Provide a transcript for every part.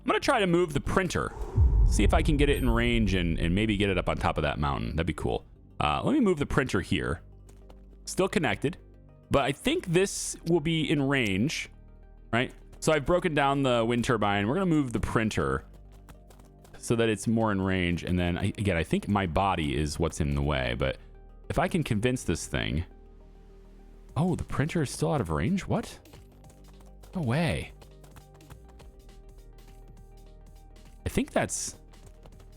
gonna try to move the printer. See if I can get it in range and maybe get it up on top of that mountain. That'd be cool. Let me move the printer here. Still connected, but I think this will be in range, right? So I've broken down the wind turbine. We're gonna move the printer so that it's more in range. And then again, I think my body is what's in the way, but if I can convince this thing. Oh, the printer is still out of range? What? No way. I think that's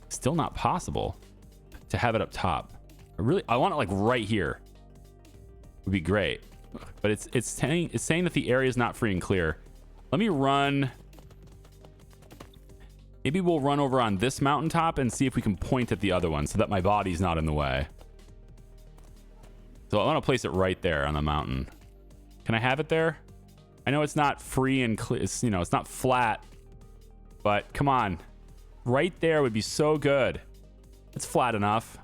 still not possible to have it up top. I want it like right here. Would be great. But it's saying that the area is not free and clear. Let me run. Maybe we'll run over on this mountaintop and see if we can point at the other one so that my body's not in the way. So I want to place it right there on the mountain. Can I have it there? I know it's not free and clear. It's, you know, it's not flat, but come on. Right there would be so good. It's flat enough.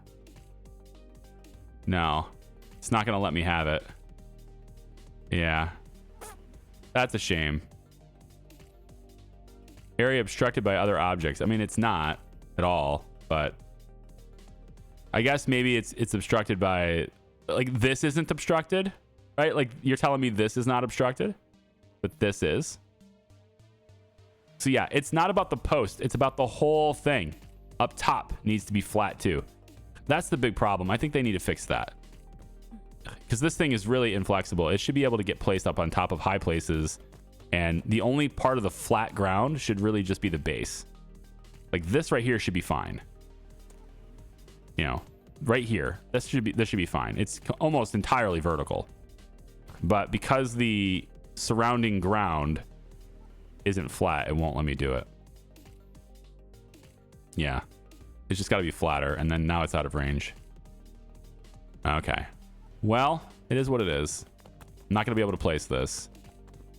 No, it's not going to let me have it. Yeah, that's a shame. Area obstructed by other objects. I mean, it's not at all, but I guess maybe it's obstructed by, like, this isn't obstructed, right? Like, you're telling me this is not obstructed, but this is. So yeah, it's not about the post. It's about the whole thing. Up top needs to be flat too. That's the big problem. I think they need to fix that. Because this thing is really inflexible. It should be able to get placed up on top of high places. And the only part of the flat ground should really just be the base. Like this right here should be fine. You know, right here. This should be fine. It's almost entirely vertical. But because the surrounding ground isn't flat, it won't let me do it. Yeah, it's just got to be flatter, and then now it's out of range. Okay, well, it is what it is. I'm not gonna be able to place this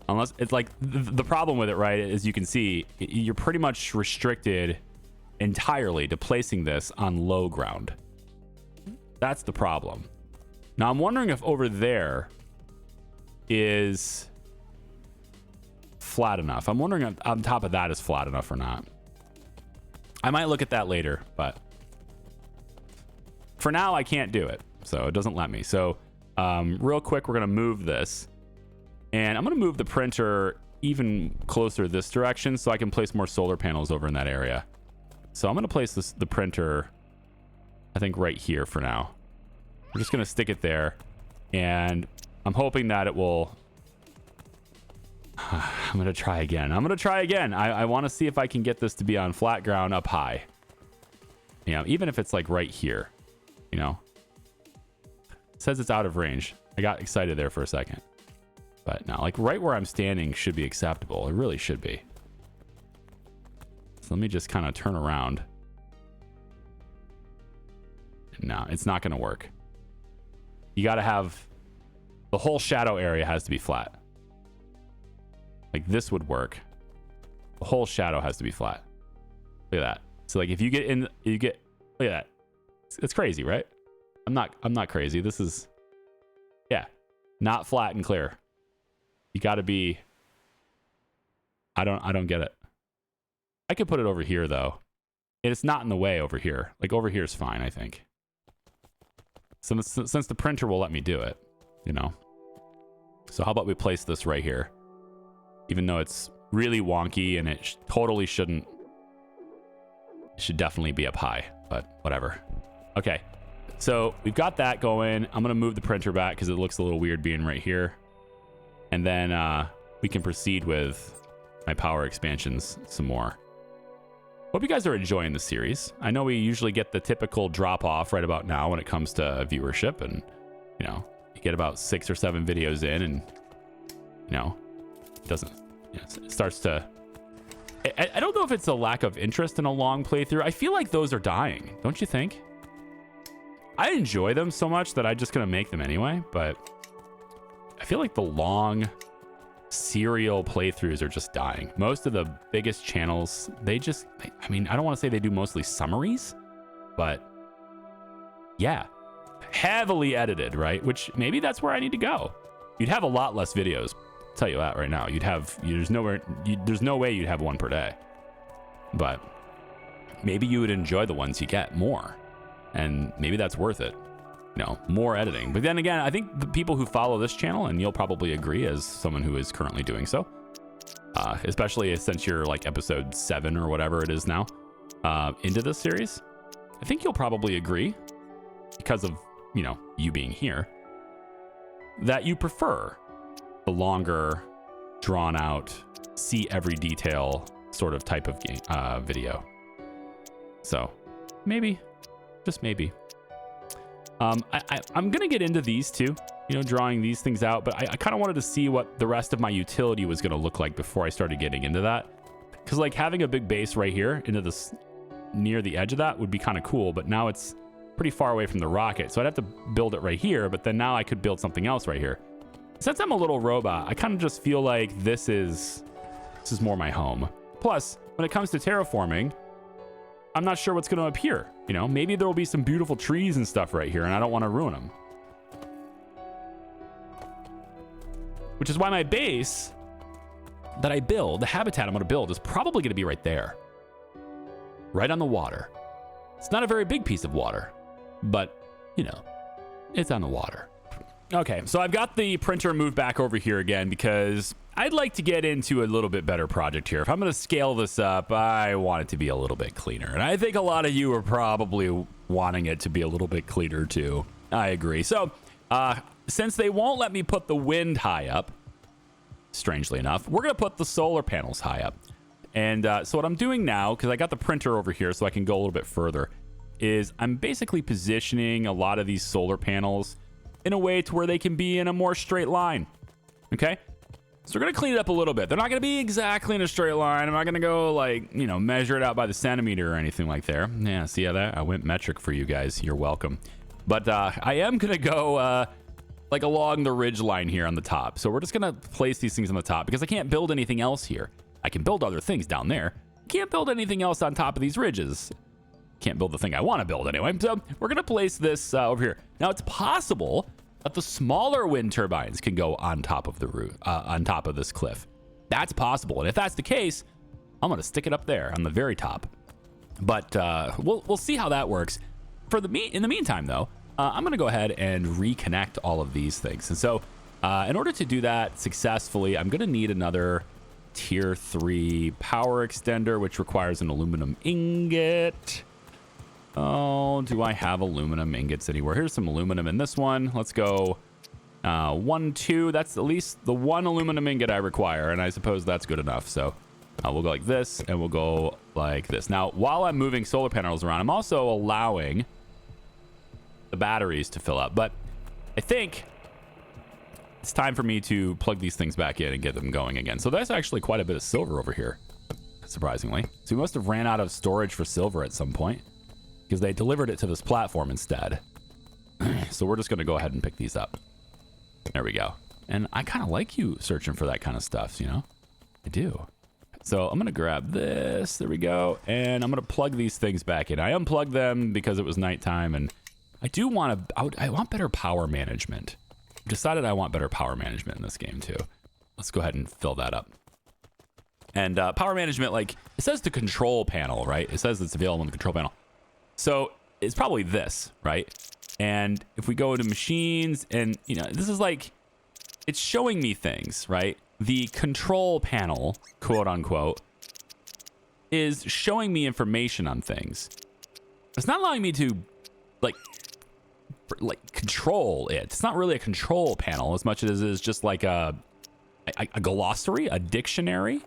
unless it's like the problem with it, right, is you can see you're pretty much restricted entirely to placing this on low ground. That's the problem. Now I'm wondering if over there is flat enough. I'm wondering if on top of that is flat enough or not. I might look at that later, but for now I can't do it, so it doesn't let me. So real quick, we're gonna move this, and I'm gonna move the printer even closer this direction so I can place more solar panels over in that area. So I'm gonna place the printer, I think, right here for now. We're just gonna stick it there, and I'm hoping that it will. I'm gonna try again. I want to see if I can get this to be on flat ground up high. You know, even if it's like right here. You know, it says it's out of range. I got excited there for a second, but now, like right where I'm standing should be acceptable. It really should be. So let me just kind of turn around. No, it's not gonna work. You got to have the whole shadow area has to be flat. Like this would work. The whole shadow has to be flat. Look at that. So like if you get in, look at that. It's crazy, right? I'm not crazy. This is, yeah, not flat and clear. You got to be. I don't get it. I could put it over here though. It's not in the way over here. Like over here is fine, I think. So since the printer will let me do it, you know. So how about we place this right here? Even though it's really wonky and it totally shouldn't. It should definitely be up high, but whatever. Okay, so we've got that going. I'm gonna move the printer back because it looks a little weird being right here. And then we can proceed with my power expansions some more. Hope you guys are enjoying the series. I know we usually get the typical drop off right about now when it comes to viewership, and you know, you get about 6 or 7 videos in, and you know, it doesn't, you know, it starts to. I don't know if it's a lack of interest in a long playthrough. I feel like those are dying, don't you think? I enjoy them so much that I'm just gonna make them anyway, but I feel like the long serial playthroughs are just dying. Most of the biggest channels, they just, I mean, I don't want to say they do mostly summaries, but yeah, heavily edited, right? Which maybe that's where I need to go. You'd have a lot less videos. I'll tell you that right now. There's no way you'd have one per day. but maybe you would enjoy the ones you get more, and maybe that's worth it. You know, more editing. But then again, I think the people who follow this channel, and you'll probably agree as someone who is currently doing so, especially since you're like episode 7 or whatever it is now, into this series, I think you'll probably agree, because of, you know, you being here, that you prefer the longer, drawn out, see every detail sort of type of game, video. So maybe, just maybe. I'm gonna get into these too, you know, drawing these things out, but I kind of wanted to see what the rest of my utility was gonna look like before I started getting into that. Because like having a big base right here into this, near the edge of that would be kind of cool, but now it's pretty far away from the rocket, so I'd have to build it right here, but then now I could build something else right here. Since I'm a little robot, I kind of just feel like this is more my home. Plus, when it comes to terraforming, I'm not sure what's going to appear. You know, maybe there will be some beautiful trees and stuff right here, and I don't want to ruin them. Which is why my base that I build, the habitat I'm going to build, is probably going to be right there. Right on the water. It's not a very big piece of water, but, you know, it's on the water. Okay, so I've got the printer moved back over here again because I'd like to get into a little bit better project here. If I'm going to scale this up, I want it to be a little bit cleaner. And I think a lot of you are probably wanting it to be a little bit cleaner too. I agree. So, since they won't let me put the wind high up, strangely enough, we're going to put the solar panels high up. And so what I'm doing now, because I got the printer over here so I can go a little bit further, is I'm basically positioning a lot of these solar panels in a way to where they can be in a more straight line. Okay? So we're going to clean it up a little bit. They're not going to be exactly in a straight line. I'm not going to go like, you know, measure it out by the centimeter or anything like there. Yeah, see how that? I went metric for you guys. You're welcome. But I am going to go like along the ridge line here on the top. So we're just going to place these things on the top because I can't build anything else here. I can build other things down there. Can't build anything else on top of these ridges. Can't build the thing I want to build anyway. So we're going to place this over here. Now it's possible that the smaller wind turbines can go on top of the roof, on top of this cliff. That's possible. And if that's the case, I'm going to stick it up there on the very top. But we'll see how that works. In the meantime, though, I'm going to go ahead and reconnect all of these things. And so in order to do that successfully, I'm going to need another tier 3 power extender, which requires an aluminum ingot. Oh, do I have aluminum ingots anywhere? Here's some aluminum in this one. Let's go 1, 2. That's at least the one aluminum ingot I require, and I suppose that's good enough. So we'll go like this, and we'll go like this. Now, while I'm moving solar panels around, I'm also allowing the batteries to fill up. But I think it's time for me to plug these things back in and get them going again. So that's actually quite a bit of silver over here, surprisingly. So we must have ran out of storage for silver at some point, because they delivered it to this platform instead. So we're just going to go ahead and pick these up. There we go. And I kind of like you searching for that kind of stuff, you know? I do. So I'm going to grab this. There we go. And I'm going to plug these things back in. I unplugged them because it was nighttime, and I do want to... I want better power management. I've decided I want better power management in this game too. Let's go ahead and fill that up. And power management, like, it says the control panel, right? It says it's available in the control panel. So it's probably this, right? And if we go to machines, and, you know, this is like, it's showing me things, right? The control panel, quote unquote, is showing me information on things. It's not allowing me to, like control it. It's not really a control panel as much as it is just like a glossary, a dictionary,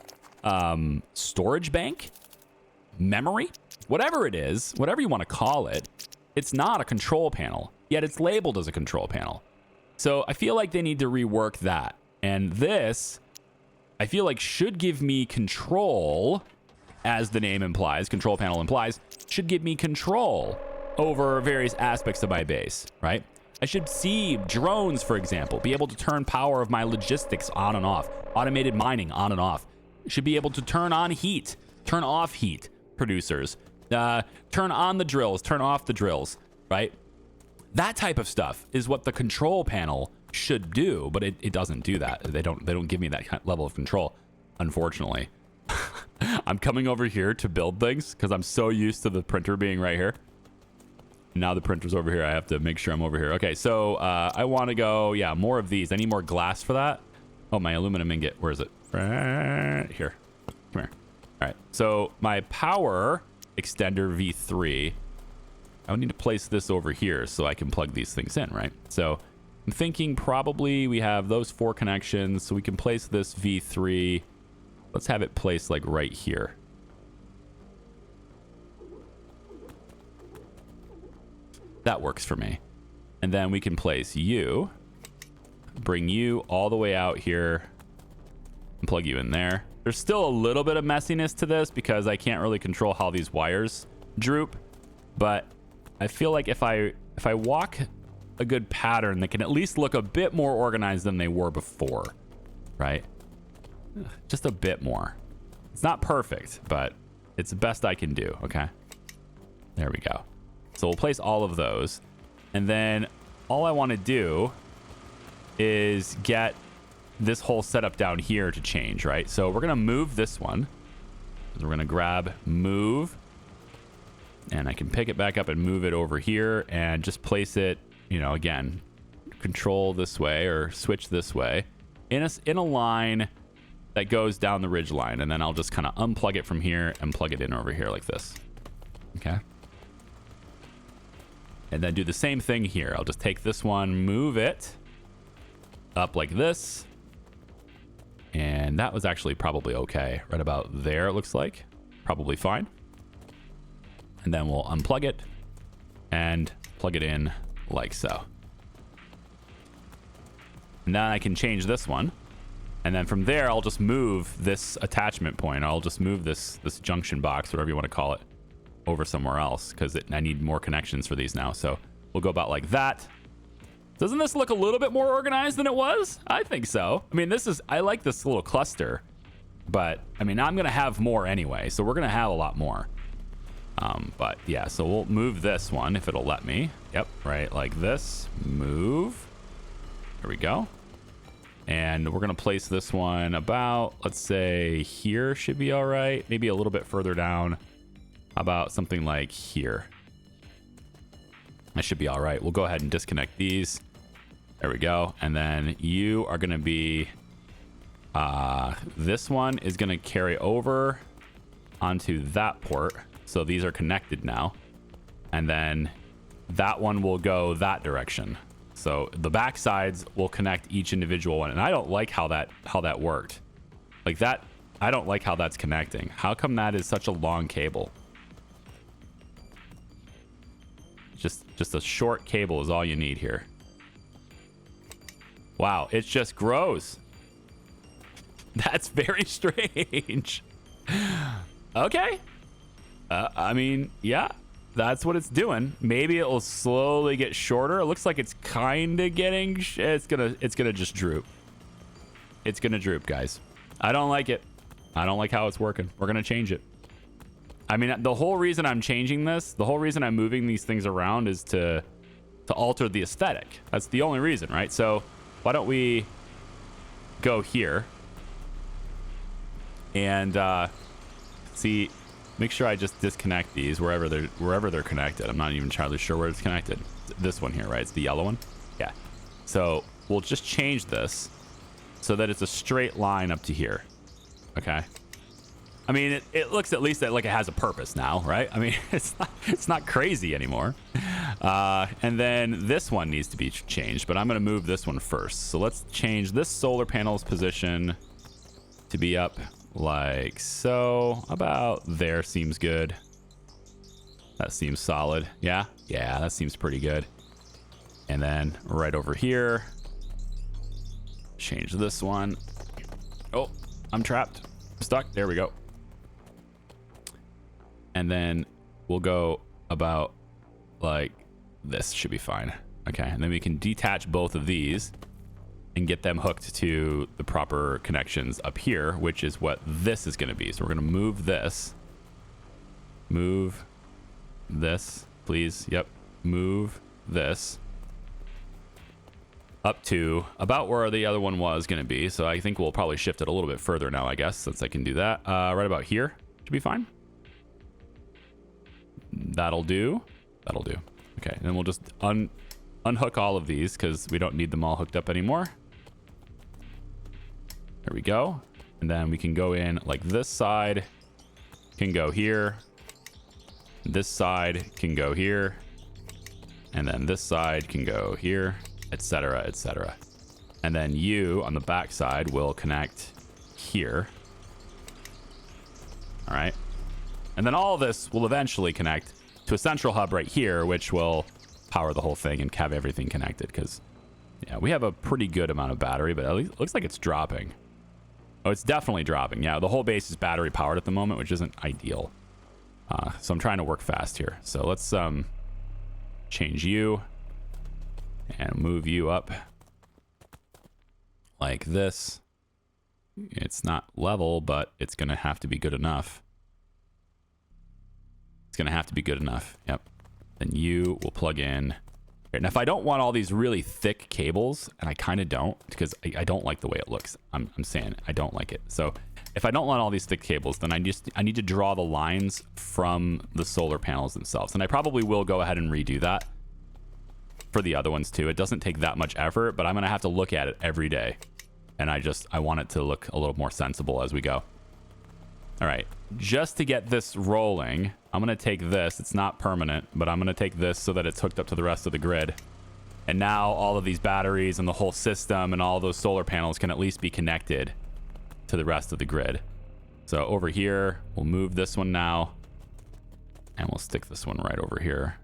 storage bank, memory. Whatever it is, whatever you want to call it, it's not a control panel, yet it's labeled as a control panel. So I feel like they need to rework that. And this, I feel like, should give me control, as the name implies, control panel implies, should give me control over various aspects of my base, right? I should see drones, for example, be able to turn power of my logistics on and off, automated mining on and off. Should be able to turn on heat, turn off heat producers. Turn on the drills, turn off the drills, right? That type of stuff is what the control panel should do, but it doesn't do that. They don't give me that level of control, unfortunately. I'm coming over here to build things because I'm so used to the printer being right here. Now the printer's over here. I have to make sure I'm over here. Okay, so I want to go, yeah, more of these. I need more glass for that. Oh, my aluminum ingot. Where is it? Right here. Come here. All right, so my power extender V3, I would need to place this over here so I can plug these things in, right? So I'm thinking probably we have those 4 connections, so we can place this V3. Let's have it placed like right here. That works for me. And then we can place you, bring you all the way out here, and plug you in there. There's still a little bit of messiness to this because I can't really control how these wires droop, but I feel like if I walk a good pattern, they can at least look a bit more organized than they were before, right? Just a bit more. It's not perfect, but it's the best I can do. Okay, there we go. So we'll place all of those, and then all I want to do is get this whole setup down here to change, right? So we're gonna move this one. We're gonna grab move, and I can pick it back up and move it over here and just place it, you know, again, control this way or switch this way in a line that goes down the ridge line, and then I'll just kind of unplug it from here and plug it in over here like this. Okay. And then do the same thing here. I'll just take this one, move it up like this. And that was actually probably okay. Right about there, it looks like. Probably fine. And then we'll unplug it and plug it in like so. And then I can change this one. And then from there, I'll just move this attachment point. I'll just move this junction box, whatever you want to call it, over somewhere else because I need more connections for these now. So we'll go about like that. Doesn't this look a little bit more organized than it was? I think so. I mean, I like this little cluster, but I mean, I'm going to have more anyway. So we're going to have a lot more. But yeah, so we'll move this one if it'll let me. Yep, right like this. Move. There we go. And we're going to place this one about, let's say here should be all right. Maybe a little bit further down. About something like here. That should be all right. We'll go ahead and disconnect these. There we go. And then you are going to be, this one is going to carry over onto that port. So these are connected now. And then that one will go that direction. So the back sides will connect each individual one. And I don't like how that worked. Like that, I don't like how that's connecting. How come that is such a long cable? Just a short cable is all you need here. Wow, it just grows. That's very strange. Okay. I mean, yeah, that's what it's doing. Maybe it will slowly get shorter. It looks like it's kind of getting. It's gonna just droop. It's gonna droop, guys. I don't like it. I don't like how it's working. We're gonna change it. I mean, the whole reason I'm changing this, the whole reason I'm moving these things around is to alter the aesthetic. That's the only reason, right? So why don't we go here and see, make sure I just disconnect these wherever they're connected. I'm not even entirely sure where it's connected. This one here, right? It's the yellow one. Yeah. So we'll just change this so that it's a straight line up to here. Okay. I mean, it looks at least like it has a purpose now, right? I mean, it's not crazy anymore. And then this one needs to be changed, but I'm going to move this one first. So let's change this solar panel's position to be up like so. About there seems good. That seems solid. Yeah, that seems pretty good. And then right over here, change this one. Oh, I'm trapped. I'm stuck. There we go. And then we'll go about like this should be fine. Okay, and then we can detach both of these and get them hooked to the proper connections up here, which is what this is going to be. So we're going to move this. Move this, please. Yep. Move this. up to about where the other one was going to be. So I think we'll probably shift it a little bit further now, I guess, since I can do that. Right about here should be fine. That'll do. That'll do. Okay, and then we'll just unhook all of these because we don't need them all hooked up anymore. There we go. And then we can go in like this side can go here. This side can go here. And then this side can go here, etc., etc. And then you on the back side will connect here. All right. And then all of this will eventually connect to a central hub right here, which will power the whole thing and have everything connected. Because, yeah, we have a pretty good amount of battery, but at least it looks like it's dropping. Oh, it's definitely dropping. Yeah, the whole base is battery powered at the moment, which isn't ideal. So I'm trying to work fast here. So let's change you and move you up like this. It's not level, but it's going to have to be good enough. It's going to have to be good enough. Yep. Then you will plug in. And if I don't want all these really thick cables, and I kind of don't, because I don't like the way it looks. I'm saying I don't like it. So if I don't want all these thick cables, then I need to draw the lines from the solar panels themselves. And I probably will go ahead and redo that for the other ones too. It doesn't take that much effort, but I'm going to have to look at it every day. And I want it to look a little more sensible as we go. All right, just to get this rolling, I'm going to take this. It's not permanent, but I'm going to take this so that it's hooked up to the rest of the grid. And now all of these batteries and the whole system and all those solar panels can at least be connected to the rest of the grid. So over here, we'll move this one now. And we'll stick this one right over here.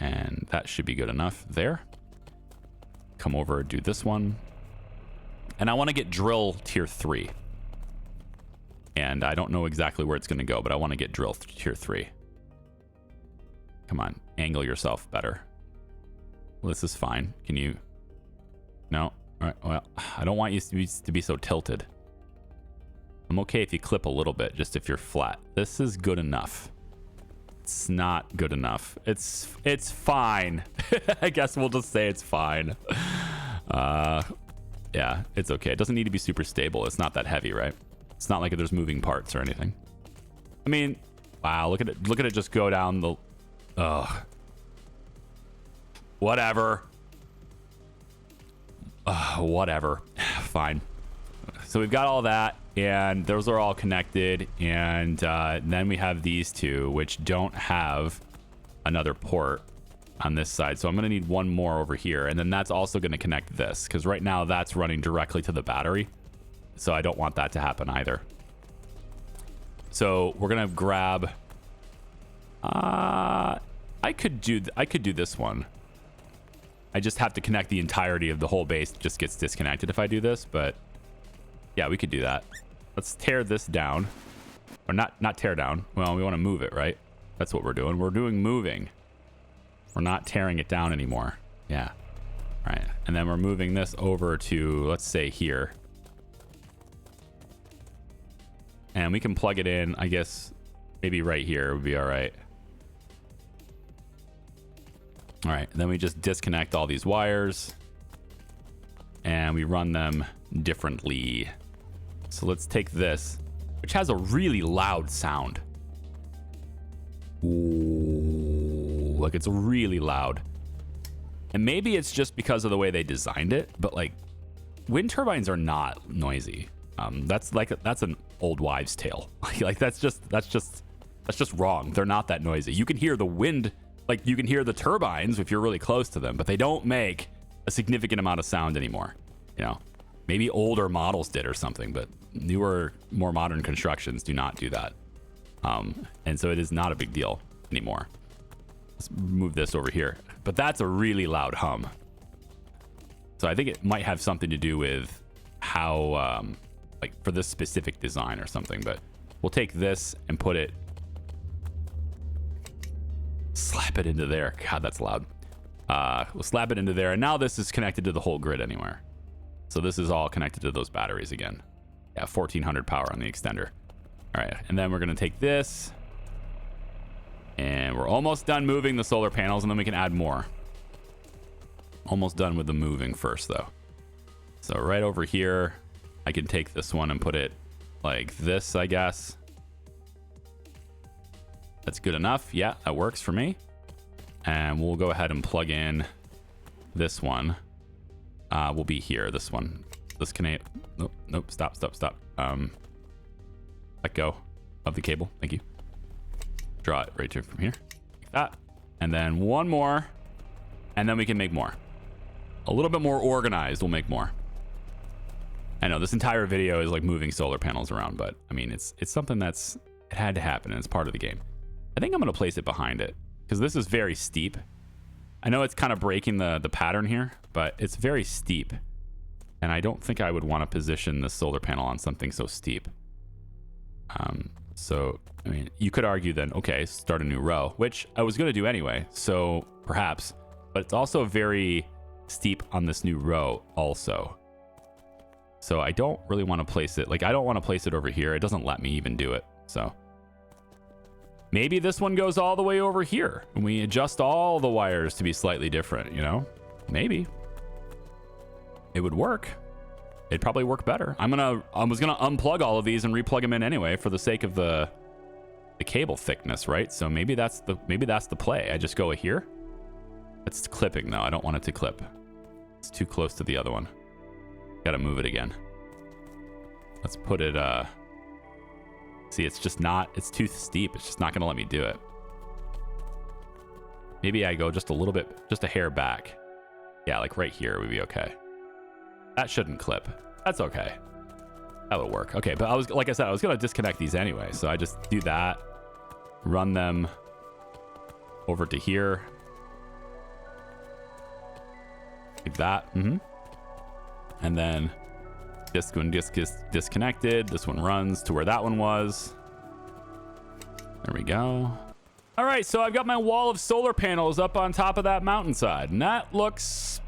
And that should be good enough there. Come over, do this one. And I want to get drill tier 3. And I don't know exactly where it's going to go, but I want to get drill tier 3. Come on, angle yourself better. Well, this is fine. Can you? No? All right. Well, I don't want you to be so tilted. I'm okay if you clip a little bit, just if you're flat. This is good enough. It's not good enough. It's fine. I guess we'll just say it's fine. Yeah, it's okay. It doesn't need to be super stable. It's not that heavy, right? It's not like there's moving parts or anything. I mean, wow, look at it. Look at it just go down the... Ugh. Whatever. Whatever. Fine. So we've got all that, and those are all connected, and then we have these two, which don't have another port on this side. So I'm going to need one more over here, and then that's also going to connect this, because right now that's running directly to the battery. So I don't want that to happen either. So we're going to grab... I could do this one. I just have to connect the entirety of the whole base. It just gets disconnected if I do this, but yeah, we could do that. Let's tear this down. Or not tear down. Well, we want to move it, right? That's what we're doing. We're doing moving. We're not tearing it down anymore. Yeah. All right. And then we're moving this over to, let's say, here. And we can plug it in, I guess, maybe right here would be all right. All right, then we just disconnect all these wires and we run them differently. So let's take this, which has a really loud sound. Ooh, like it's really loud. And maybe it's just because of the way they designed it, but like wind turbines are not noisy. That's an old wives' tale. Like that's just wrong. They're not that noisy. You can hear the wind. Like you can hear the turbines if you're really close to them, but they don't make a significant amount of sound anymore. You know, maybe older models did or something, but newer, more modern constructions do not do that. And so it is not a big deal anymore. Let's move this over here, but that's a really loud hum. So I think it might have something to do with how, like for this specific design or something, but we'll take this and put it, slap it into there. God, that's loud. We'll slap it into there. And now this is connected to the whole grid anywhere. So this is all connected to those batteries again. Yeah, 1400 power on the extender. All right. And then we're going to take this and we're almost done moving the solar panels, and then we can add more. Almost done with the moving first, though. So right over here, I can take this one and put it like this, I guess. That's good enough. Yeah, that works for me. And we'll go ahead and plug in this one. Will be here. This one. This can. Nope. Nope. Stop. Let go of the cable. Thank you. Draw it right from here. Like that. And then one more. And then we can make more. A little bit more organized. We'll make more. I know this entire video is like moving solar panels around, but I mean, it's something it had to happen and it's part of the game. I think I'm going to place it behind it because this is very steep. I know it's kind of breaking the pattern here, but it's very steep. And I don't think I would want to position the solar panel on something so steep. So, I mean, you could argue then, okay, start a new row, which I was going to do anyway. So perhaps, but it's also very steep on this new row also. So I don't really want to place it. Like, I don't want to place it over here. It doesn't let me even do it. So maybe this one goes all the way over here and we adjust all the wires to be slightly different, you know? Maybe. It would work. It'd probably work better. I was gonna unplug all of these and replug them in anyway for the sake of the cable thickness, right? So maybe that's the play. I just go here. It's clipping though. I don't want it to clip. It's too close to the other one. Gotta move it again. Let's put it, see, it's too steep. It's just not gonna let me do it. Maybe I go just a little bit, just a hair back. Yeah, like right here would be okay. That shouldn't clip. That's okay. That'll work. Okay, but like I said, I was gonna disconnect these anyway. So I just do that, run them over to here. Like that. And then this one just gets disconnected. This one runs to where that one was. There we go. All right, so I've got my wall of solar panels up on top of that mountainside. And that looks,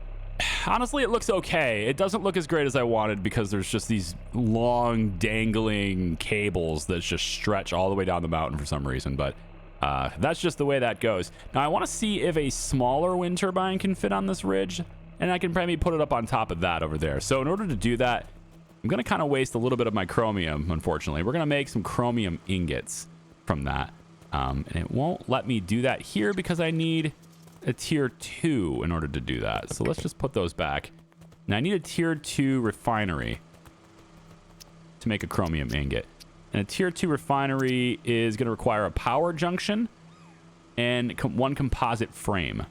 honestly, it looks okay. It doesn't look as great as I wanted because there's just these long dangling cables that just stretch all the way down the mountain for some reason. But that's just the way that goes. Now I want to see if a smaller wind turbine can fit on this ridge. And I can probably put it up on top of that over there. So in order to do that, I'm going to kind of waste a little bit of my chromium, unfortunately. We're going to make some chromium ingots from that. And it won't let me do that here because I need a tier 2 in order to do that. So let's just put those back. Now I need a tier 2 refinery to make a chromium ingot. And a tier 2 refinery is going to require a power junction and one composite frame.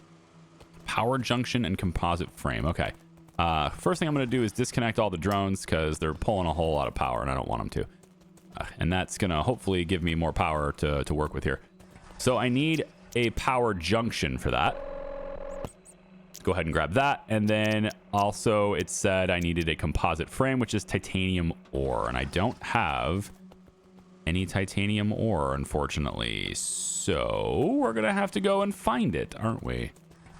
Power junction and composite frame. Okay. First thing I'm going to do is disconnect all the drones because they're pulling a whole lot of power and I don't want them to. And that's going to hopefully give me more power to work with here. So I need a power junction for that. Go ahead and grab that. And then also it said I needed a composite frame, which is titanium ore. And I don't have any titanium ore, unfortunately. So we're going to have to go and find it, aren't we?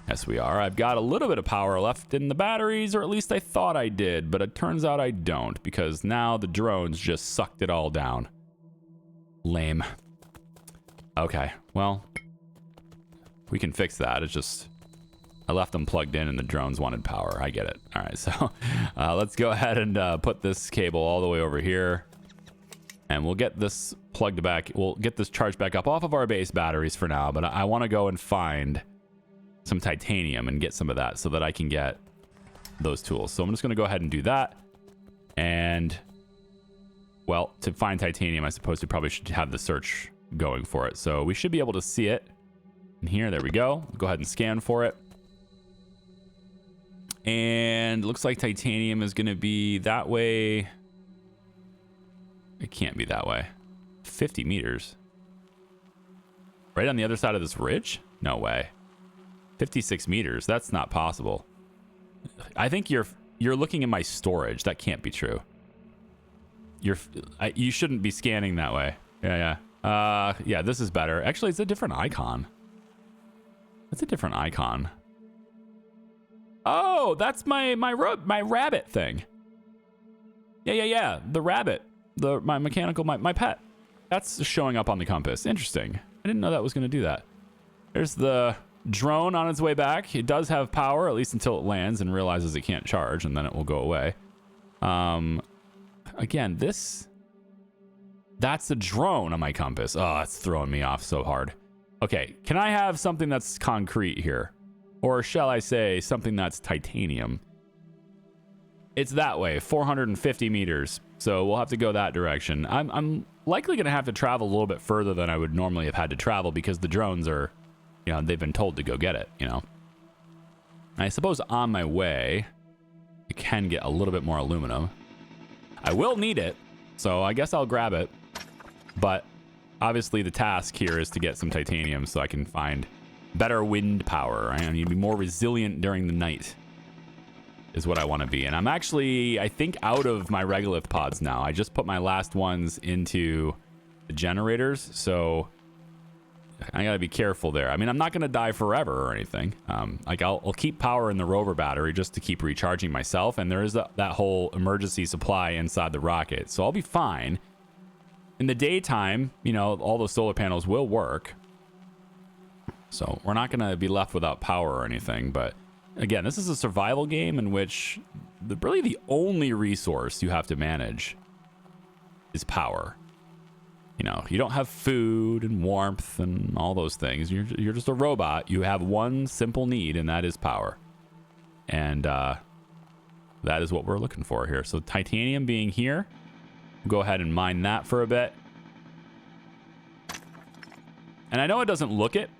Yes, we are. I've got a little bit of power left in the batteries, or at least I thought I did, but it turns out I don't because now the drones just sucked it all down. Lame. Okay, well, we can fix that. It's just I left them plugged in and the drones wanted power. I get it. All right, so let's go ahead and put this cable all the way over here. And we'll get this plugged back. We'll get this charged back up off of our base batteries for now, but I want to go and find some titanium and get some of that so that I can get those tools. So I'm just going to go ahead and do that. And, well, to find titanium, I suppose we probably should have the search going for it. So we should be able to see it in here. There we go. Go ahead and scan for it. And looks like titanium is going to be that way. It can't be that way. 50 meters. Right on the other side of this ridge? No way. 56 meters. That's not possible. I think you're looking in my storage. That can't be true. You shouldn't be scanning that way. Yeah. Yeah, this is better. Actually, it's a different icon. That's a different icon. Oh, that's my rabbit thing. Yeah. The rabbit. My mechanical, my pet. That's showing up on the compass. Interesting. I didn't know that was going to do that. There's the drone on its way back. It does have power, at least until it lands and realizes it can't charge, and then it will go away. Again, that's a drone on my compass. Oh, it's throwing me off so hard. Okay, can I have something that's concrete here? Or shall I say something that's titanium? It's that way, 450 meters. So we'll have to go that direction. I'm likely going to have to travel a little bit further than I would normally have had to travel because the drones are, you know, they've been told to go get it, you know. I suppose on my way, I can get a little bit more aluminum. I will need it, so I guess I'll grab it. But obviously the task here is to get some titanium so I can find better wind power. I need to be more resilient during the night is what I want to be. And I'm actually, I think, out of my regolith pods now. I just put my last ones into the generators, so I gotta be careful there. I mean, I'm not gonna die forever or anything. Like I'll keep power in the rover battery just to keep recharging myself, and there is that whole emergency supply inside the rocket, so I'll be fine. In the daytime, you know, all those solar panels will work, so we're not gonna be left without power or anything. But again, this is a survival game in which really the only resource you have to manage is power. You know, you don't have food and warmth and all those things. You're just a robot. You have one simple need, and that is power. And that is what we're looking for here. So titanium being here, we'll go ahead and mine that for a bit. And I know it doesn't look it,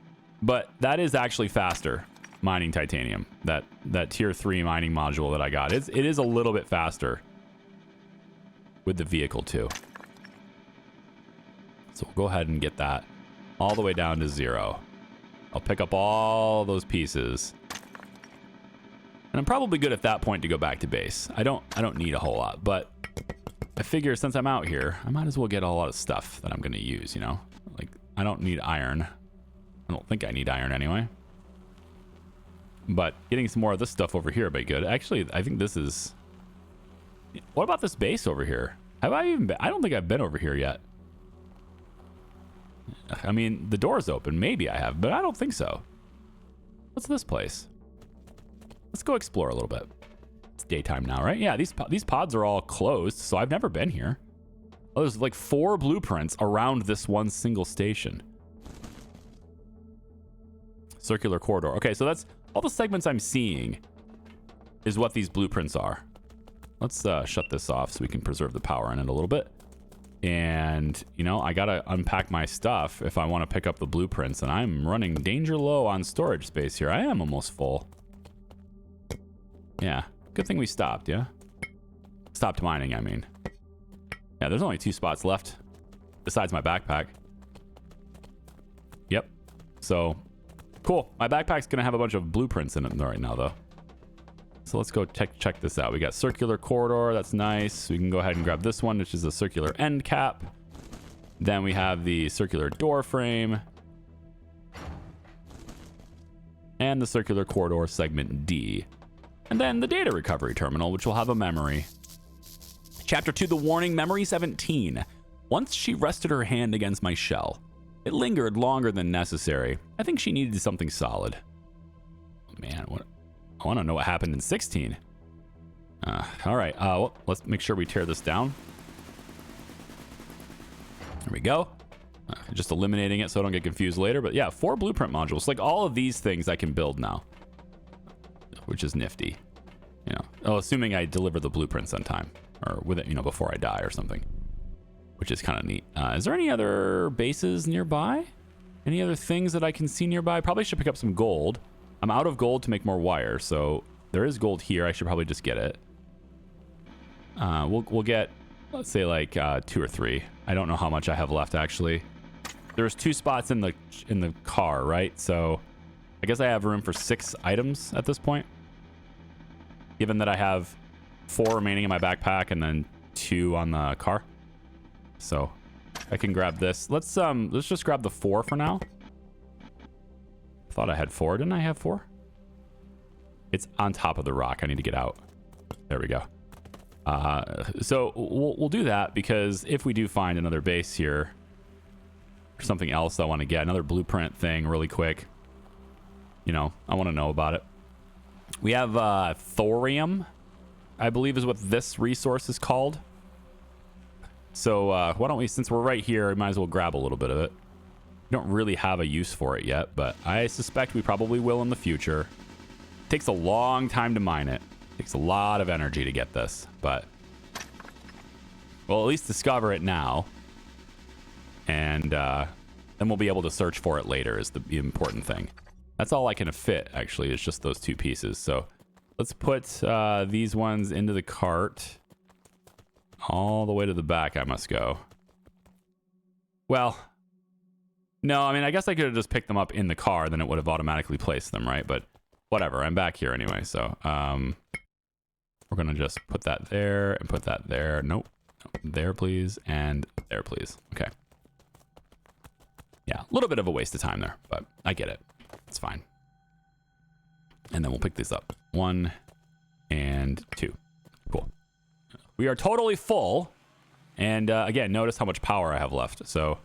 but that is actually faster, mining titanium. That tier 3 mining module that I got, it is a little bit faster with the vehicle too. So we'll go ahead and get that all the way down to 0. I'll pick up all those pieces. And I'm probably good at that point to go back to base. I don't need a whole lot, but I figure since I'm out here, I might as well get a lot of stuff that I'm going to use, you know? Like, I don't need iron. I don't think I need iron anyway. But getting some more of this stuff over here would be good. Actually, I think this is... What about this base over here? Have I even been? I don't think I've been over here yet. I mean, the door's open. Maybe I have, but I don't think so. What's this place? Let's go explore a little bit. It's daytime now, right? Yeah, these pods are all closed, so I've never been here. Oh, there's like 4 blueprints around this one single station. Circular corridor. Okay, so that's all the segments I'm seeing is what these blueprints are. Let's shut this off so we can preserve the power in it a little bit. And, you know, I gotta unpack my stuff if I want to pick up the blueprints, and I'm running danger low on storage space here. I am almost full. Yeah, good thing we stopped, yeah? Stopped mining, I mean. Yeah, there's only 2 spots left besides my backpack. Yep. So, cool. My backpack's gonna have a bunch of blueprints in it right now, though. So let's go check this out. We got circular corridor. That's nice. We can go ahead and grab this one, which is a circular end cap. Then we have the circular door frame. And the circular corridor segment D. And then the data recovery terminal, which will have a memory. Chapter 2, the warning, memory 17. Once she rested her hand against my shell. It lingered longer than necessary. I think she needed something solid. Oh, man, what? I want to know what happened in 16. All right. Well, let's make sure we tear this down. There we go. Just eliminating it so I don't get confused later. But yeah, 4 blueprint modules. Like all of these things I can build now, which is nifty. You know, oh, assuming I deliver the blueprints on time or with it, you know, before I die or something, which is kind of neat. Is there any other bases nearby? Any other things that I can see nearby? Probably should pick up some gold. I'm out of gold to make more wire, so there is gold here. I should probably just get it. We'll get, let's say, like 2 or 3. I don't know how much I have left actually. There's 2 spots in the car, right? So I guess I have room for 6 items at this point, given that I have 4 remaining in my backpack and then 2 on the car. So I can grab this. Let's just grab the 4 for now. Thought I had 4. Didn't I have 4? It's on top of the rock. I need to get out. There we go. So we'll do that because if we do find another base here or something else I want to get, another blueprint thing really quick, you know, I want to know about it. We have thorium, I believe is what this resource is called. So why don't we, since we're right here, we might as well grab a little bit of it. We don't really have a use for it yet, but I suspect we probably will in the future. It takes a long time to mine it. It takes a lot of energy to get this, but we'll at least discover it now. And then we'll be able to search for it later is the important thing. That's all I can fit, actually. It's just those two pieces. So let's put these ones into the cart. All the way to the back I must go. Well, no, I mean, I guess I could have just picked them up in the car, then it would have automatically placed them, right? But whatever, I'm back here anyway, so we're gonna just put that there and put that there. Nope. There, please, and there, please. Okay. Yeah, a little bit of a waste of time there, but I get it. It's fine. And then we'll pick these up. 1 and 2. Cool. We are totally full. And again, notice how much power I have left. So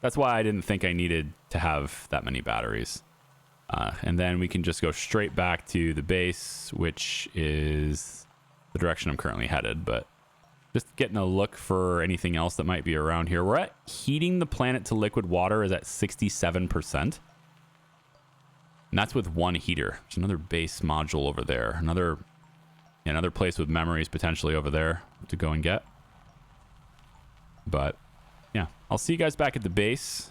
that's why I didn't think I needed to have that many batteries. And then we can just go straight back to the base, which is the direction I'm currently headed. But just getting a look for anything else that might be around here. We're at heating the planet to liquid water is at 67%. And that's with one heater. There's another base module over there. Another place with memories potentially over there to go and get. But yeah, I'll see you guys back at the base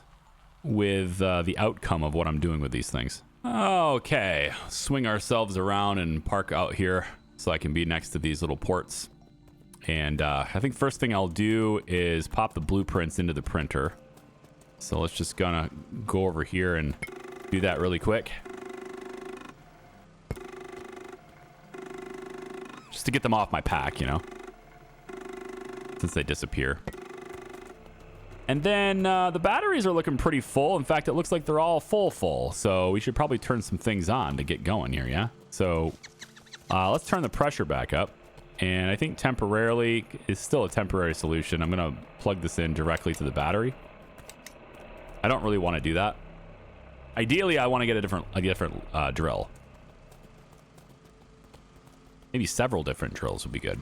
with the outcome of what I'm doing with these things. Okay, swing ourselves around and park out here so I can be next to these little ports. And I think first thing I'll do is pop the blueprints into the printer. So let's just gonna go over here and do that really quick. Just to get them off my pack, you know, since they disappear. And then the batteries are looking pretty full. In fact, it looks like they're all full. So we should probably turn some things on to get going here, yeah? So let's turn the pressure back up. And I think temporarily is still a temporary solution. I'm going to plug this in directly to the battery. I don't really want to do that. Ideally, I want to get a different drill. Maybe several different drills would be good.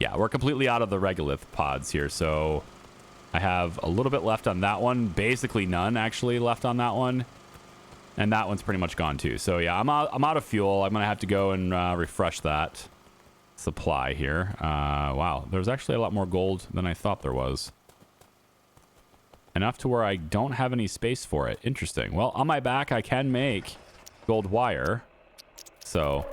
Yeah, we're completely out of the regolith pods here, so I have a little bit left on that one. Basically none, actually, left on that one. And that one's pretty much gone, too. So, yeah, I'm out of fuel. I'm going to have to go and refresh that supply here. Wow, there's actually a lot more gold than I thought there was. Enough to where I don't have any space for it. Interesting. Well, on my back, I can make gold wire. So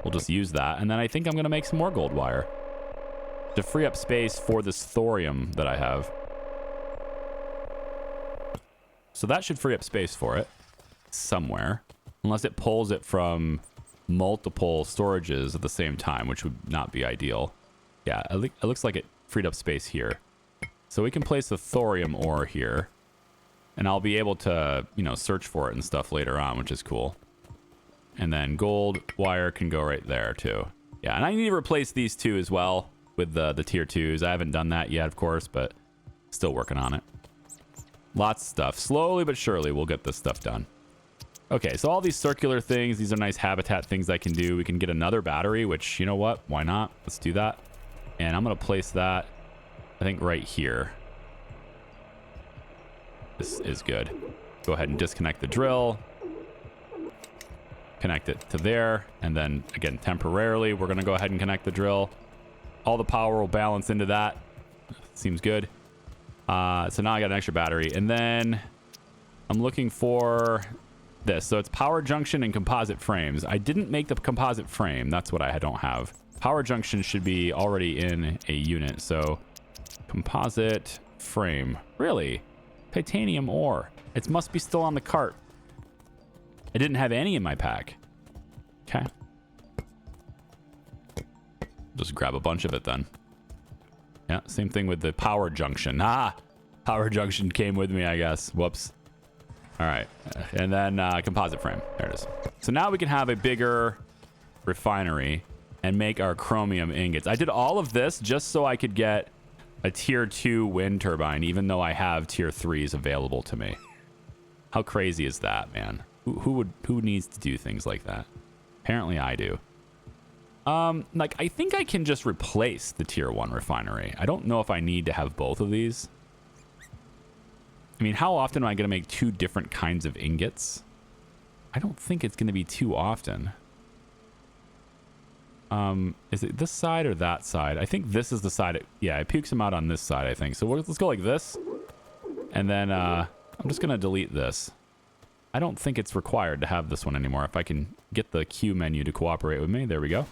we'll just use that. And then I think I'm going to make some more gold wire to free up space for this thorium that I have. So that should free up space for it somewhere. Unless it pulls it from multiple storages at the same time, which would not be ideal. Yeah, it looks like it freed up space here. So we can place the thorium ore here. And I'll be able to, you know, search for it and stuff later on, which is cool. And then gold wire can go right there too. Yeah, and I need to replace these two as well with the tier 2s. I haven't done that yet, of course, but still working on it. Lots of stuff. Slowly but surely we'll get this stuff done. Okay, so all these circular things, these are nice habitat things I can do. We can get another battery, which, you know what? Why not? Let's do that. And I'm going to place that, I think, right here. This is good. Go ahead and disconnect the drill. Connect it to there. And then, again, temporarily, we're going to go ahead and connect the drill. All the power will balance into that. Seems good. So now I got an extra battery. And then I'm looking for this. So it's power junction and composite frames. I didn't make the composite frame. That's what I don't have. Power junction should be already in a unit. So composite frame. Really? Titanium ore. It must be still on the cart. I didn't have any in my pack. Okay. Just grab a bunch of it then. Yeah, same thing with the power junction. Power junction came with me, I guess. Whoops. All right. And then composite frame. There it is. So now we can have a bigger refinery and make our chromium ingots. I did all of this just so I could get a tier 2 wind turbine, even though I have tier 3s available to me. How crazy is that, man? Who needs to do things like that? Apparently I do. Like, I think I can just replace the tier 1 refinery. I don't know if I need to have both of these. I mean, how often am I going to make 2 different kinds of ingots? I don't think it's going to be too often. Is it this side or that side? I think this is the side. Yeah, it pukes them out on this side, I think. So let's go like this. And then I'm just going to delete this. I don't think it's required to have this one anymore. If I can get the Q menu to cooperate with me. There we go.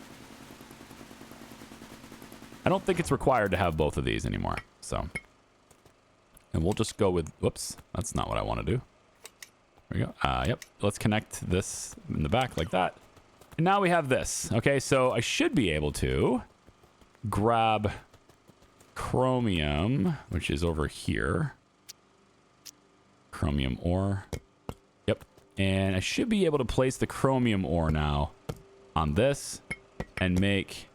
I don't think it's required to have both of these anymore. So, and we'll just go with, whoops, that's not what I want to do. There we go. Yep. Let's connect this in the back like that. And now we have this. Okay, so I should be able to grab chromium, which is over here. Chromium ore. Yep. And I should be able to place the chromium ore now on this and make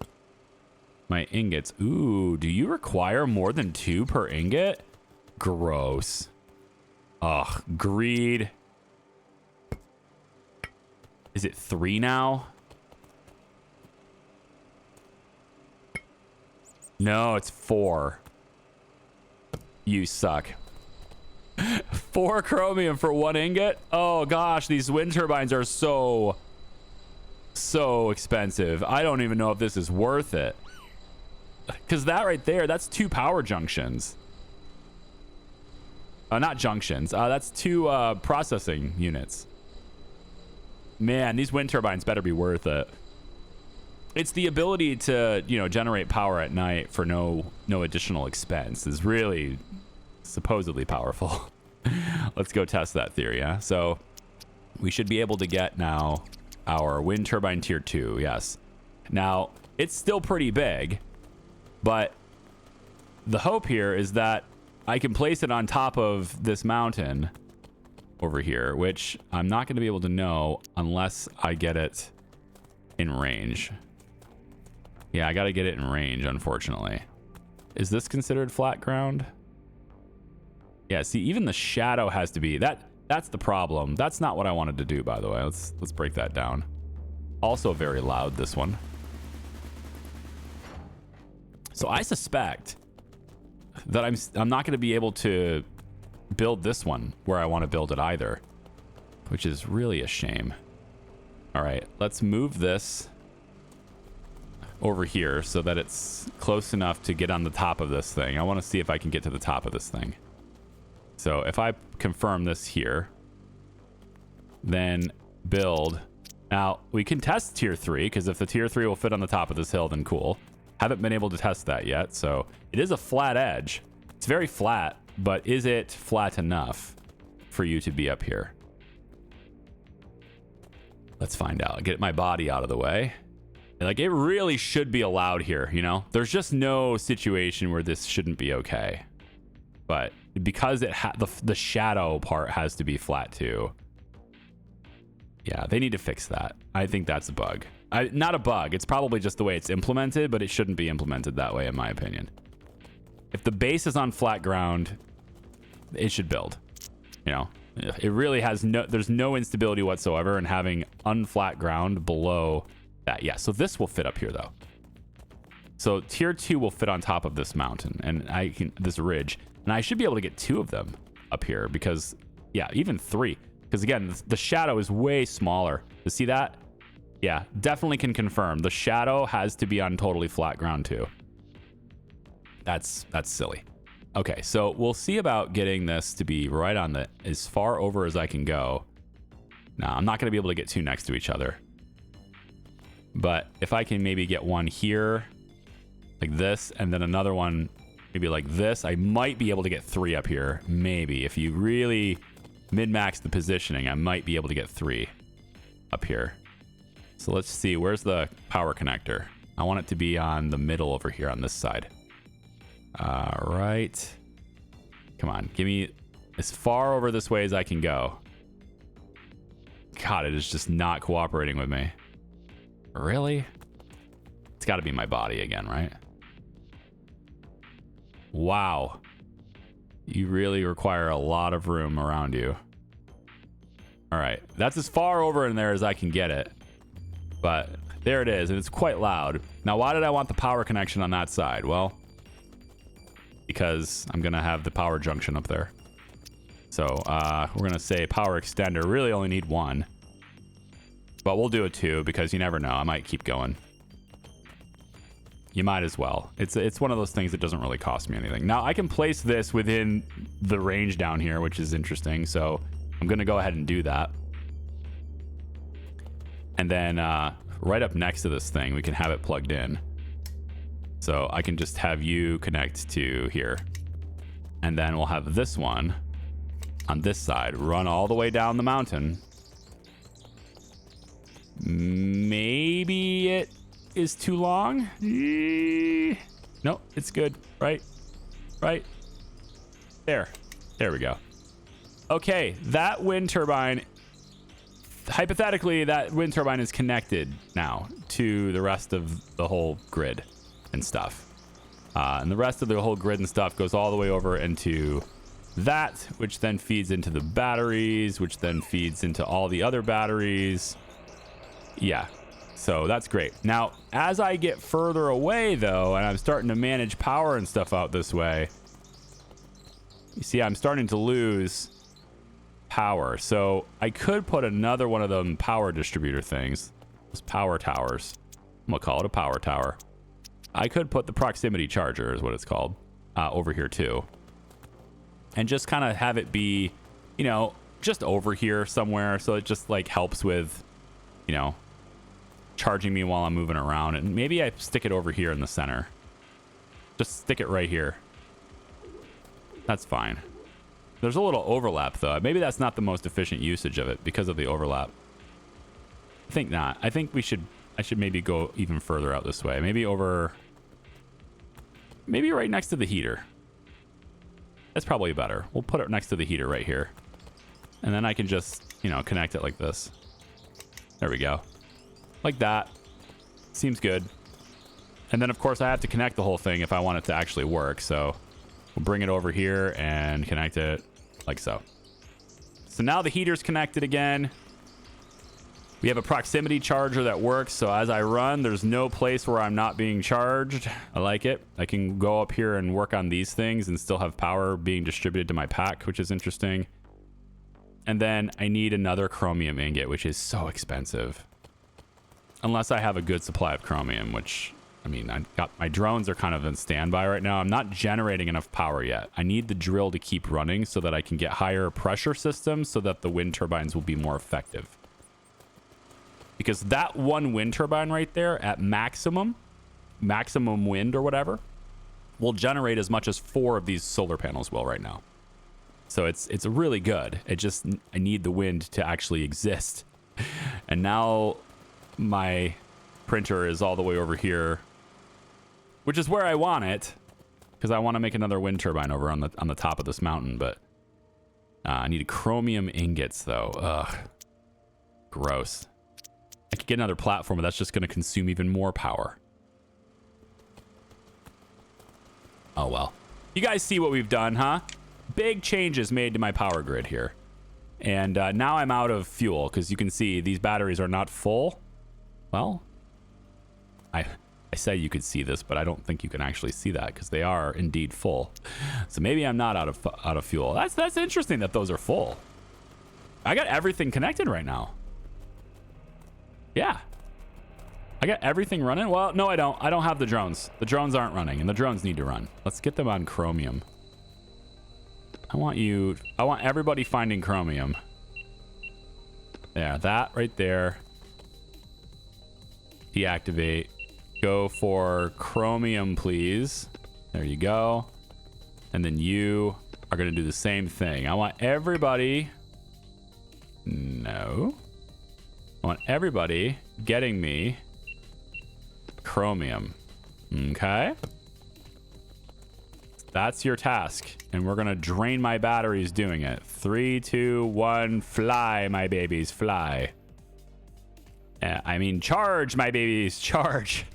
my ingots. Ooh, do you require more than 2 per ingot? Gross. Ugh, greed. Is it 3 now? No, it's 4. You suck. 4 chromium for 1 ingot? Oh gosh, these wind turbines are so expensive. I don't even know if this is worth it. Because that right there, that's 2 power junctions. Not junctions. That's 2 processing units. Man, these wind turbines better be worth it. It's the ability to, you know, generate power at night for no additional expense is really supposedly powerful. Let's go test that theory, yeah? So we should be able to get now our wind turbine tier 2, yes. Now, it's still pretty big, but the hope here is that I can place it on top of this mountain over here, which I'm not going to be able to know unless I get it in range. Yeah, I got to get it in range, unfortunately. Is this considered flat ground? Yeah, see, even the shadow has to be... That's the problem. That's not what I wanted to do, by the way. Let's break that down. Also very loud, this one. So I suspect that I'm not going to be able to build this one where I want to build it either, which is really a shame. All right, let's move this over here so that it's close enough to get on the top of this thing. I want to see if I can get to the top of this thing. So if I confirm this here, then build. Now we can test tier 3, because if the tier 3 will fit on the top of this hill, then cool. Haven't been able to test that yet. So it is a flat edge. It's very flat, but is it flat enough for you to be up here? Let's find out. Get my body out of the way. Like, it really should be allowed here, you know? There's just no situation where this shouldn't be okay. But because it the shadow part has to be flat too. Yeah, they need to fix that. I think that's a bug. Not a bug. It's probably just the way it's implemented, but it shouldn't be implemented that way, in my opinion. If the base is on flat ground, it should build. You know, it really has there's no instability whatsoever in having unflat ground below that. Yeah, so this will fit up here though. So tier 2 will fit on top of this mountain and this ridge, and I should be able to get 2 of them up here because, yeah, even 3. Because again, the shadow is way smaller. You see that? Yeah, definitely can confirm. The shadow has to be on totally flat ground too. That's silly. Okay, so we'll see about getting this to be right on as far over as I can go. Now, I'm not going to be able to get 2 next to each other. But if I can maybe get one here, like this, and then another one maybe like this, I might be able to get 3 up here. Maybe. If you really min-max the positioning, I might be able to get 3 up here. So let's see, where's the power connector? I want it to be on the middle over here on this side. All right. Come on, give me as far over this way as I can go. God, it is just not cooperating with me. Really? It's got to be my body again, right? Wow. You really require a lot of room around you. All right. That's as far over in there as I can get it. But there it is. And it's quite loud. Now, why did I want the power connection on that side? Well, because I'm going to have the power junction up there. So we're going to say power extender. Really only need one. But we'll do it two because you never know. I might keep going. You might as well. It's one of those things that doesn't really cost me anything. Now, I can place this within the range down here, which is interesting. So I'm going to go ahead and do that. And then right up next to this thing, we can have it plugged in. So I can just have you connect to here. And then we'll have this one on this side run all the way down the mountain. Maybe it is too long. No, it's good. Right. There we go. Okay, that wind turbine, hypothetically, that wind turbine is connected now to the rest of the whole grid and stuff. And the rest of the whole grid and stuff goes all the way over into that, which then feeds into the batteries, which then feeds into all the other batteries. Yeah, so that's great. Now, as I get further away, though, and I'm starting to manage power and stuff out this way, you see, I'm starting to lose power. So I could put another one of them power distributor things, those power towers. I'm gonna call it a power tower. I could put the proximity charger, is what it's called, over here too, and just kind of have it be, you know, just over here somewhere, so it just like helps with, you know, charging me while I'm moving around. And maybe I stick it over here in the center. Just stick it right here. That's fine. There's a little overlap though. Maybe that's not the most efficient usage of it because of the overlap. I think not. I think I should maybe go even further out this way. Maybe right next to the heater. That's probably better. We'll put it next to the heater right here. And then I can just, you know, connect it like this. There we go. Like that. Seems good. And then, of course, I have to connect the whole thing if I want it to actually work. So we'll bring it over here and connect it like so. So now the heater's connected again. We have a proximity charger that works. So as I run, there's no place where I'm not being charged. I like it. I can go up here and work on these things and still have power being distributed to my pack, which is interesting. And then I need another chromium ingot, which is so expensive. Unless I have a good supply of chromium, which, I mean, my drones are kind of in standby right now. I'm not generating enough power yet. I need the drill to keep running so that I can get higher pressure systems so that the wind turbines will be more effective. Because that one wind turbine right there at maximum wind or whatever, will generate as much as 4 of these solar panels will right now. So it's really good. I need the wind to actually exist. And now my printer is all the way over here, which is where I want it, because I want to make another wind turbine over on the top of this mountain. But I need chromium ingots though. Ugh, gross. I could get another platform, but that's just going to consume even more power. Oh well. You guys see what we've done, huh? Big changes made to my power grid here. And now I'm out of fuel, because you can see these batteries are not full. Well, I said you could see this, but I don't think you can actually see that because they are indeed full. So maybe I'm not out of fuel. That's interesting that those are full. I got everything connected right now. Yeah. I got everything running. Well, no, I don't. I don't have the drones. The drones aren't running, and the drones need to run. Let's get them on chromium. I want everybody finding chromium. Yeah, that right there. Deactivate. Go for chromium, please. There you go. And then you are going to do the same thing. I want everybody... No. I want everybody getting me chromium. Okay. That's your task. And we're going to drain my batteries doing it. 3, 2, 1, fly, my babies, fly. I mean, charge, my babies, charge.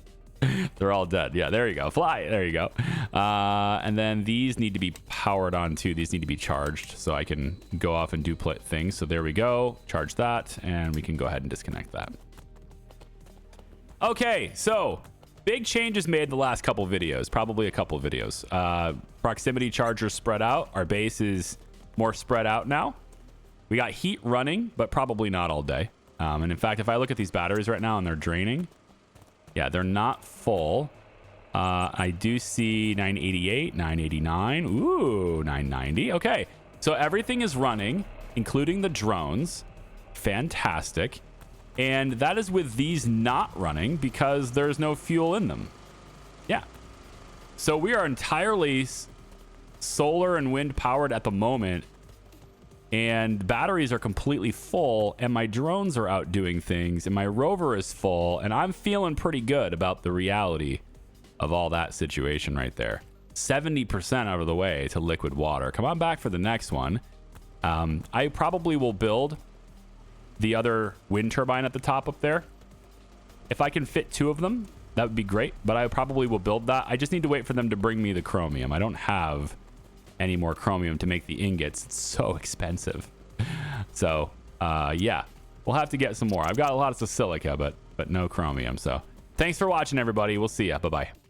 They're all dead. Yeah, there you go. Fly. There you go. And then these need to be powered on too. These need to be charged so I can go off and duplicate things. So there we go. Charge that, and we can go ahead and disconnect that. Okay, so big changes made in the last couple videos, probably a couple videos. Proximity chargers spread out. Our base is more spread out now. We got heat running, but probably not all day. And in fact, if I look at these batteries right now and they're draining, yeah, they're not full. I do see 988, 989, ooh, 990. Okay, so everything is running, including the drones. Fantastic. And that is with these not running because there's no fuel in them. Yeah. So we are entirely solar and wind powered at the moment. And batteries are completely full. And my drones are out doing things. And my rover is full. And I'm feeling pretty good about the reality of all that situation right there. 70% out of the way to liquid water. Come on back for the next one. I probably will build the other wind turbine at the top up there. If I can fit 2 of them, that would be great, but I probably will build that. I just need to wait for them to bring me the chromium. I don't have any more chromium to make the ingots. It's so expensive. So yeah, we'll have to get some more. I've got lots of silica, but no chromium. So thanks for watching, everybody. We'll see ya. Bye-bye.